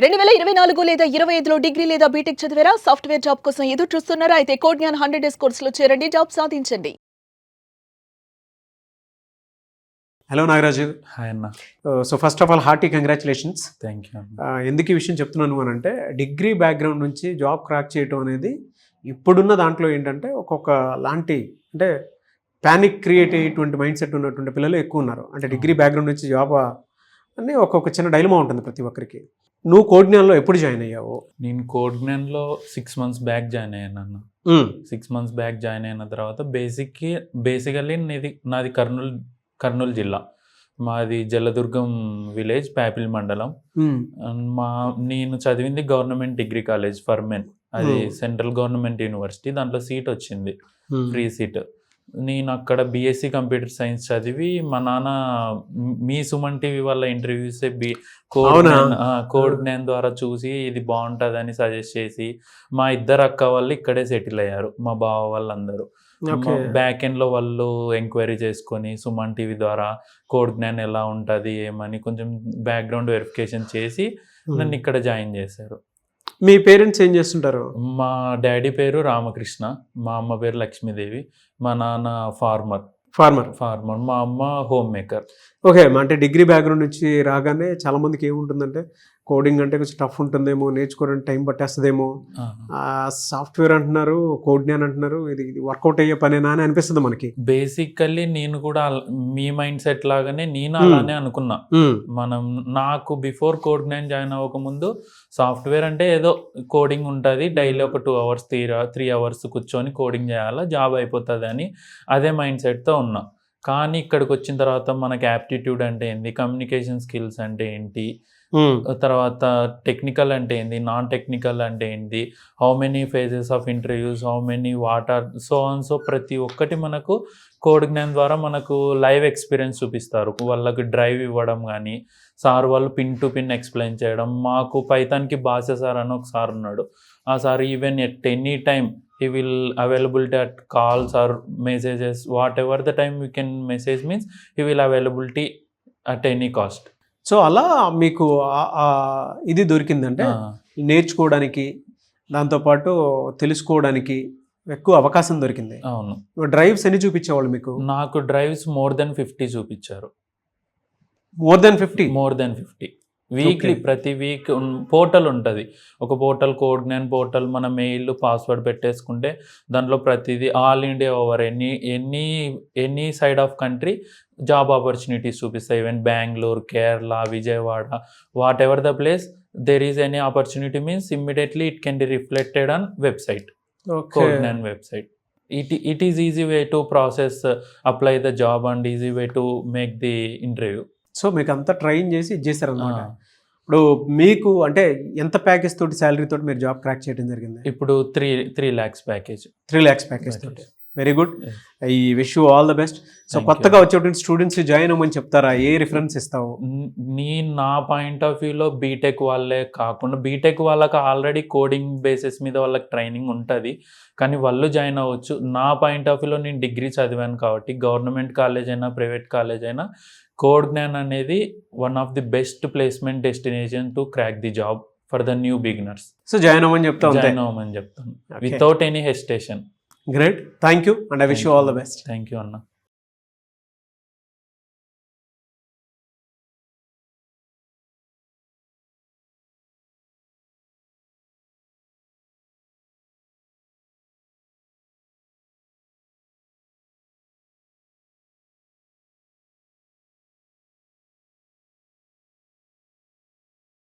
2024 లేదా 25లో డిగ్రీ లేదా బీటెక్ చదివారా? సాఫ్ట్‌వేర్ జాబ్ కోసం ఎదురు చూస్తున్నారా? అయితే కోడ్ జ్ఞాన్ 100 డేస్ కోర్సులో చేరండి, జాబ్ సాధించండి. హలో నాగరాజు. హాయ్ అన్న. So first of all hearty congratulations. Thank you. ఎందుకు ఈ విషయం చెప్తున్నాను అని అంటే, డిగ్రీ బ్యాక్గ్రౌండ్ నుంచి జాబ్ క్రాక్ చేయటం అనేది ఇప్పుడున్న దాంట్లో ఏంటంటే ఒక్కొక్క లాంటి అంటే ప్యానిక్ క్రియేట్ అయ్యేటువంటి మైండ్ సెట్ ఉన్నటువంటి పిల్లలు ఎక్కువ ఉన్నారు. అంటే డిగ్రీ బ్యాక్గ్రౌండ్ నుంచి జాబ్ అని ఒక్కొక్క చిన్న డైలమా ఉంటుంది ప్రతి ఒక్కరికి. నువ్వు కోడ్ జ్ఞాన్లో ఎప్పుడు జాయిన్ అయ్యావు? నేను కోడ్ జ్ఞాన్లో 6 months బ్యాక్ జాయిన్ అయ్యాను అన్న. 6 months బ్యాక్ జాయిన్ అయిన తర్వాత బేసికల్లీ నాది కర్నూలు జిల్లా. మాది జలదుర్గం విలేజ్, ప్యాపిల్ మండలం. నేను చదివింది గవర్నమెంట్ డిగ్రీ కాలేజ్ ఫర్మెన్, అది సెంట్రల్ గవర్నమెంట్ యూనివర్సిటీ. దాంట్లో సీట్ వచ్చింది, ఫ్రీ సీట్. నేను అక్కడ బీఎస్సీ కంప్యూటర్ సైన్స్ చదివి, మా నాన్న మీ సుమన్ టీవీ వాళ్ళ ఇంటర్వ్యూస్ కోడ్ జ్ఞాన్ ద్వారా చూసి ఇది బాగుంటుందని సజెస్ట్ చేసి, మా ఇద్దరు అక్క వాళ్ళు ఇక్కడే సెటిల్ అయ్యారు, మా బావ వాళ్ళందరూ. బ్యాక్ ఎండ్లో వాళ్ళు ఎంక్వైరీ చేసుకొని సుమన్ టీవీ ద్వారా కోడ్ జ్ఞాన్ ఎలా ఉంటుంది ఏమని కొంచెం బ్యాక్గ్రౌండ్ వెరిఫికేషన్ చేసి నన్ను ఇక్కడ జాయిన్ చేశారు. మీ పేరెంట్స్ ఏం చేస్తుంటారు? మా డాడీ పేరు రామకృష్ణ, మా అమ్మ పేరు లక్ష్మీదేవి. మా నాన్న ఫార్మర్. మా అమ్మ హోమ్ మేకర్. ఓకే, అంటే డిగ్రీ బ్యాక్గ్రౌండ్ నుంచి రాగానే చాలా మందికి ఏముంటుందంటే, కోడింగ్ అంటే కొంచెం టఫ్ ఉంటుందేమో, నేర్చుకోవడానికి టైం పట్టేస్తుందేమో, సాఫ్ట్వేర్ అంటున్నారు, కోడ్ జ్ఞాన్ అంటున్నారు, ఇది వర్కౌట్ అయ్యే పనేనా అని అనిపిస్తుంది మనకి. బేసికల్లీ నేను కూడా మీ మైండ్ సెట్ లాగానే నేను అలానే అనుకున్నా. నాకు బిఫోర్ కోడ్ జ్ఞాన్ జాయిన్ అవ్వకముందు సాఫ్ట్వేర్ అంటే ఏదో కోడింగ్ ఉంటుంది, డైలీ ఒక 2 hours 3 hours కూర్చొని కోడింగ్ చేయాలా, జాబ్ అయిపోతుంది అని అదే మైండ్ సెట్తో ఉన్నా. కానీ ఇక్కడికి వచ్చిన తర్వాత మనకి యాప్టిట్యూడ్ అంటే ఏంటి, కమ్యూనికేషన్ స్కిల్స్ అంటే ఏంటి, తర్వాత టెక్నికల్ అంటే ఏంటి, నాన్ టెక్నికల్ అంటే ఏంటి, how many phases of interviews, how many water, so ప్రతి ఒక్కటి మనకు కోడ్ జ్ఞాన్ ద్వారా మనకు లైవ్ ఎక్స్పీరియన్స్ చూపిస్తారు. వాళ్ళకి డ్రైవ్ ఇవ్వడం కానీ, సార్ వాళ్ళు పిన్ టు పిన్ ఎక్స్ప్లెయిన్ చేయడం. మాకు పైథాన్కి భాష సార్ అని ఒక సార్ ఉన్నాడు. ఆ sir even at any time he will availability at calls or messages, whatever the time we can message means he will availability at any cost. So అలా మీకు ఇది దొరికిందంటే నేర్చుకోవడానికి, దాంతోపాటు తెలుసుకోవడానికి ఎక్కువ అవకాశం దొరికింది. అవును. డ్రైవ్స్ ఎన్ని చూపించేవాళ్ళు మీకు? నాకు డ్రైవ్స్ more than 50 చూపించారు. more than 50 weekly. ప్రతి వీక్ పోర్టల్ ఉంటుంది, ఒక పోర్టల్, కోడ్ జ్ఞాన్ పోర్టల్. మన మెయిల్ పాస్వర్డ్ పెట్టేసుకుంటే దాంట్లో ప్రతిదీ all India over any side of country job opportunities చూపిస్తాయి. Even Bengaluru, Kerala, Vijayawada, whatever the place there is any opportunity means immediately it can be reflected on website. Code Gyan website. It is easy way to process, apply the job and easy way to make the interview. So మీకు అంతా train చేసి ఇచ్చేసారనమాట. ఇప్పుడు మీకు అంటే ఎంత package తోటి, salary తోటి మీరు జాబ్ క్రాక్ చేయడం జరిగింది? ఇప్పుడు 3 lakhs ప్యాకేజ్. 3 lakhs ప్యాకేజ్ తోటి. Very good. I wish you all the best. So కొత్తగా వచ్చేటువంటి స్టూడెంట్స్ జాయిన్ అవ్వమని చెప్తారా? ఏ రిఫరెన్స్ ఇస్తావు? నా పాయింట్ ఆఫ్ వ్యూలో బీటెక్ వాళ్ళే కాకుండా, బీటెక్ వాళ్ళకి ఆల్రెడీ కోడింగ్ బేసిస్ మీద వాళ్ళకి ట్రైనింగ్ ఉంటుంది, కానీ వాళ్ళు జాయిన్ అవ్వచ్చు. నా పాయింట్ ఆఫ్ వ్యూలో నేను డిగ్రీ చదివాను కాబట్టి, గవర్నమెంట్ కాలేజ్ అయినా ప్రైవేట్ కాలేజ్ అయినా కోడ్ జ్ఞాన్ అనేది one of the best placement destination to crack the job for the new beginners. So join అవ్వమని చెప్తాను without any hesitation. Great. Thank you and I wish you all the best. Thank you, Anna.